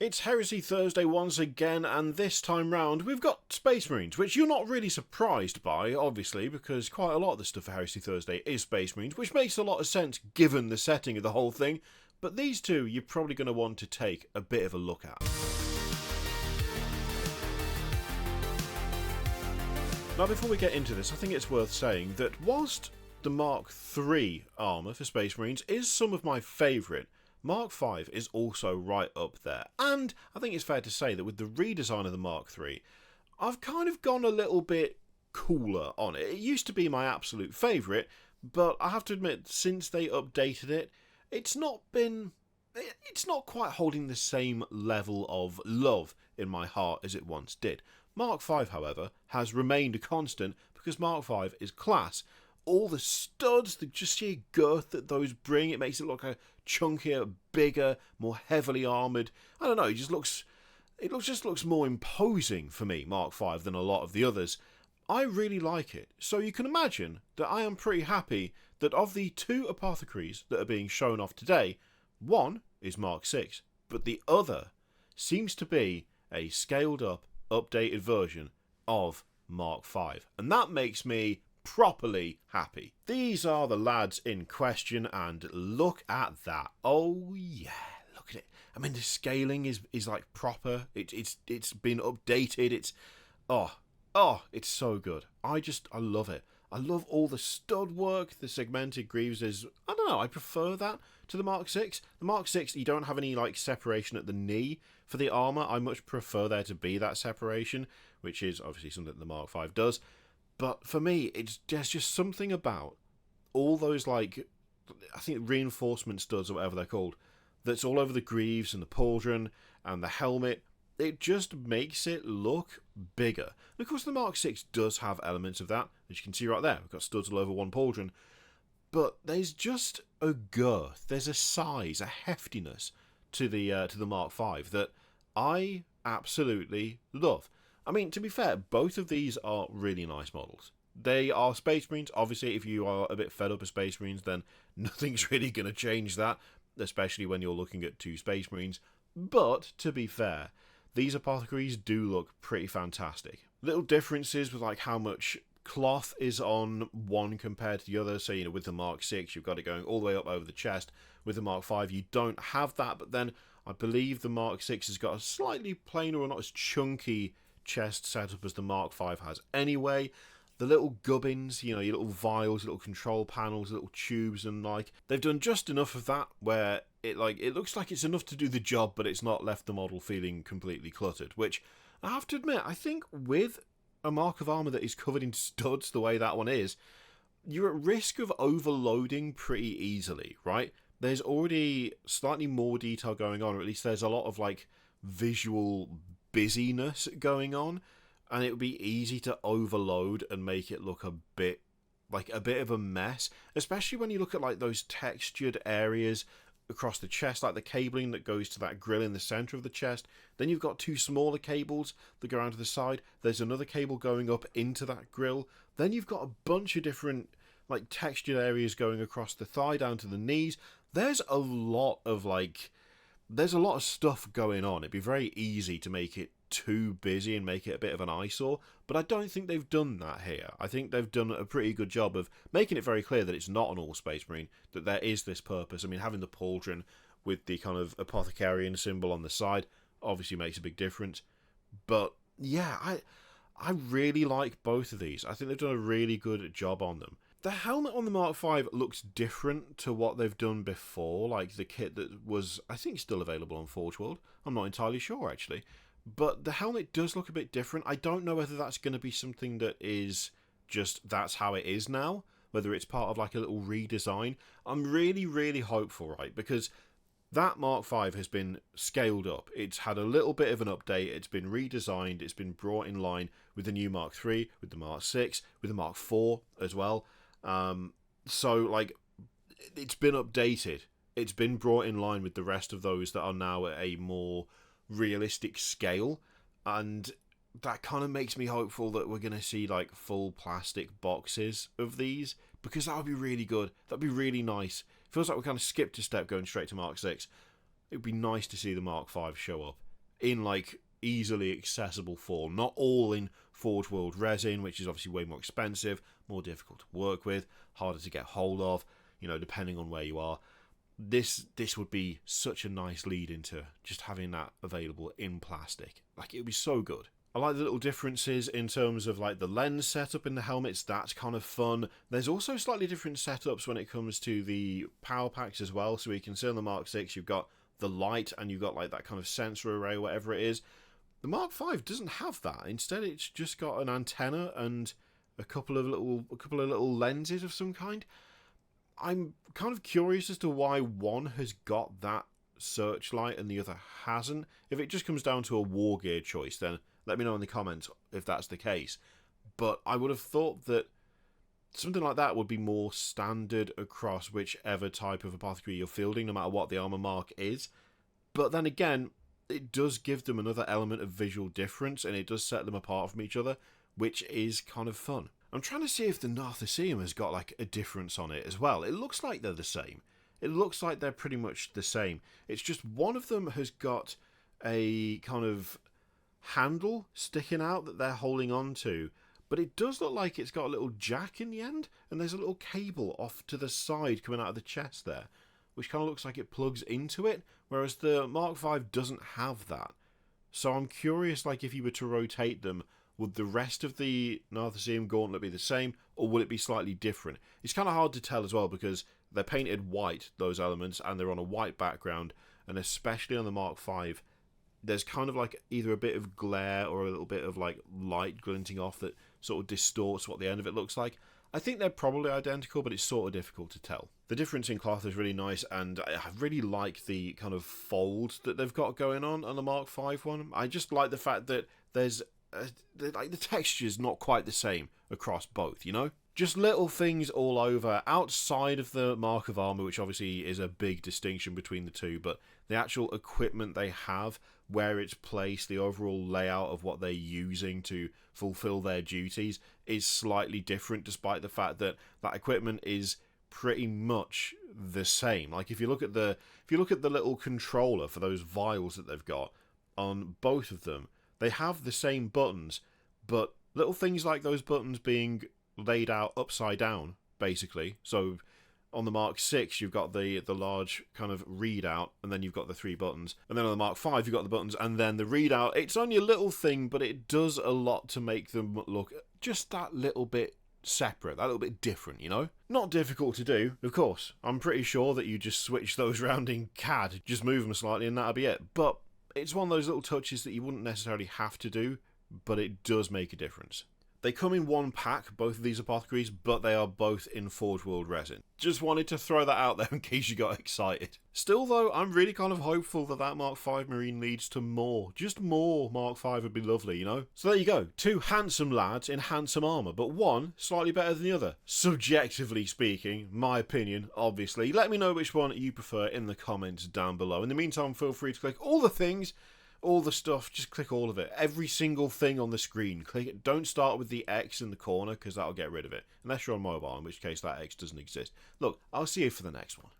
It's Heresy Thursday once again, and this time round we've got Space Marines, which you're not really surprised by, obviously, because quite a lot of the stuff for Heresy Thursday is Space Marines, which makes a lot of sense given the setting of the whole thing, but these two you're probably going to want to take a bit of a look at. Now, before we get into this, I think it's worth saying that whilst the Mark III armour for Space Marines is some of my favourite, Mark V is also right up there, and I think it's fair to say that with the redesign of the Mark III, I've kind of gone a little bit cooler on it. It used to be my absolute favourite, but I have to admit, since they updated it, it's not quite holding the same level of love in my heart as it once did. Mark V, however, has remained a constant because Mark V is class. All the studs, the just sheer girth that those bring, it makes it look chunkier, bigger, more heavily armoured. I don't know, it just looks more imposing for me, Mark V, than a lot of the others. I really like it, so you can imagine that I am pretty happy that of the two apothecaries that are being shown off today, one is Mark VI, but the other seems to be a scaled up, updated version of Mark V, and that makes me properly happy. These are the lads in question, and look at that. Oh yeah, look at it. I mean, the scaling is like proper. It's been updated. It's it's so good. I love it. I love all the stud work, the segmented greaves. I don't know, I prefer that to the Mark VI. The Mark VI, you don't have any like separation at the knee for the armour. I much prefer there to be that separation, which is obviously something that the Mark V does. But for me, there's just something about all those, like, I think reinforcement studs or whatever they're called, that's all over the greaves and the pauldron and the helmet. It just makes it look bigger. And of course, the Mark VI does have elements of that, as you can see right there. We've got studs all over one pauldron. But there's just a girth, there's a size, a heftiness to the Mark V that I absolutely love. I mean, to be fair, both of these are really nice models. They are Space Marines. Obviously, if you are a bit fed up of Space Marines, then nothing's really going to change that, especially when you're looking at two Space Marines. But, to be fair, these apothecaries do look pretty fantastic. Little differences with like how much cloth is on one compared to the other. So, with the Mark VI, you've got it going all the way up over the chest. With the Mark V, you don't have that, but then I believe the Mark VI has got a slightly plainer or not as chunky chest setup as the Mark V has anyway. The little gubbins, your little vials, little control panels, little tubes, and like they've done just enough of that where it looks like it's enough to do the job, but it's not left the model feeling completely cluttered, which I have to admit, I think with a mark of armour that is covered in studs the way that one is, you're at risk of overloading pretty easily, right? There's already slightly more detail going on, or at least there's a lot of like visual busyness going on, and it would be easy to overload and make it look a bit of a mess, especially when you look at like those textured areas across the chest, like the cabling that goes to that grill in the center of the chest. Then you've got two smaller cables that go around to the side. There's another cable going up into that grill. Then you've got a bunch of different like textured areas going across the thigh down to the knees. There's a lot of stuff going on. It'd be very easy to make it too busy and make it a bit of an eyesore, but I don't think they've done that here. I think they've done a pretty good job of making it very clear that it's not an all Space Marine, that there is this purpose. I mean, having the pauldron with the kind of apothecarian symbol on the side obviously makes a big difference. But yeah, I really like both of these. I think they've done a really good job on them. The helmet on the Mark V looks different to what they've done before, like the kit that was, I think, still available on Forge World. I'm not entirely sure, actually. But the helmet does look a bit different. I don't know whether that's going to be something that is just that's how it is now, whether it's part of like a little redesign. I'm really, really hopeful, right? Because that Mark V has been scaled up. It's had a little bit of an update. It's been redesigned. It's been brought in line with the new Mark III, with the Mark VI, with the Mark IV as well. So, like, it's been updated. It's been brought in line with the rest of those that are now at a more realistic scale, and that kind of makes me hopeful that we're going to see like full plastic boxes of these, because that would be really good. That'd be really nice. Feels like we kind of skipped a step going straight to Mark VI. It would be nice to see the Mark V show up in like easily accessible form, not all in Forge World resin, which is obviously way more expensive, more difficult to work with, harder to get hold of, you know, depending on where you are. This would be such a nice lead into just having that available in plastic. Like, it would be so good. I like the little differences in terms of like the lens setup in the helmets. That's kind of fun. There's also slightly different setups when it comes to the power packs as well. So you can see on the Mark 6 you've got the light and you've got like that kind of sensor array, whatever it is. The Mark 5 doesn't have that. Instead, it's just got an antenna and a couple of little lenses of some kind. I'm kind of curious as to why one has got that searchlight and the other hasn't. If it just comes down to a war gear choice, then let me know in the comments if that's the case. But I would have thought that something like that would be more standard across whichever type of apothecary you're fielding, no matter what the armor mark is. But then again, it does give them another element of visual difference, and it does set them apart from each other, which is kind of fun. I'm trying to see if the Nartheseum has got like a difference on it as well. It looks like they're the same. It looks like they're pretty much the same. It's just one of them has got a kind of handle sticking out that they're holding on to, but it does look like it's got a little jack in the end, and there's a little cable off to the side coming out of the chest there, which kind of looks like it plugs into it, whereas the Mark V doesn't have that. So I'm curious, like, if you were to rotate them, would the rest of the Nartheseum gauntlet be the same, or would it be slightly different? It's kind of hard to tell as well, because they're painted white, those elements, and they're on a white background, and especially on the Mark V, there's kind of like either a bit of glare or a little bit of like light glinting off that sort of distorts what the end of it looks like. I think they're probably identical, but it's sort of difficult to tell. The difference in cloth is really nice, and I really like the kind of folds that they've got going on the Mark V one. I just like the fact that there's like the texture's not quite the same across both, you know? Just little things all over, outside of the mark of armour, which obviously is a big distinction between the two, but the actual equipment they have, where it's placed, the overall layout of what they're using to fulfill their duties is slightly different, despite the fact that that equipment is pretty much the same. Like, if you look at the little controller for those vials that they've got on both of them, they have the same buttons, but little things like those buttons being laid out upside down, basically. So on the Mark 6, you've got the large kind of readout, and then you've got the three buttons. And then on the Mark 5, you've got the buttons, and then the readout. It's only a little thing, but it does a lot to make them look just that little bit separate, that little bit different, you know? Not difficult to do, of course. I'm pretty sure that you just switch those around in CAD, just move them slightly, and that'll be it. But it's one of those little touches that you wouldn't necessarily have to do, but it does make a difference. They come in one pack, both of these apothecaries, but they are both in Forge World resin. Just wanted to throw that out there in case you got excited. Still though, I'm really kind of hopeful that that Mark V Marine leads to more. Just more Mark V would be lovely, you know? So there you go. Two handsome lads in handsome armour, but one slightly better than the other. Subjectively speaking, my opinion, obviously. Let me know which one you prefer in the comments down below. In the meantime, feel free to click all the things, all the stuff, just click all of it. Every single thing on the screen. Click it. Don't start with the X in the corner, because that'll get rid of it. Unless you're on mobile, in which case that X doesn't exist. Look, I'll see you for the next one.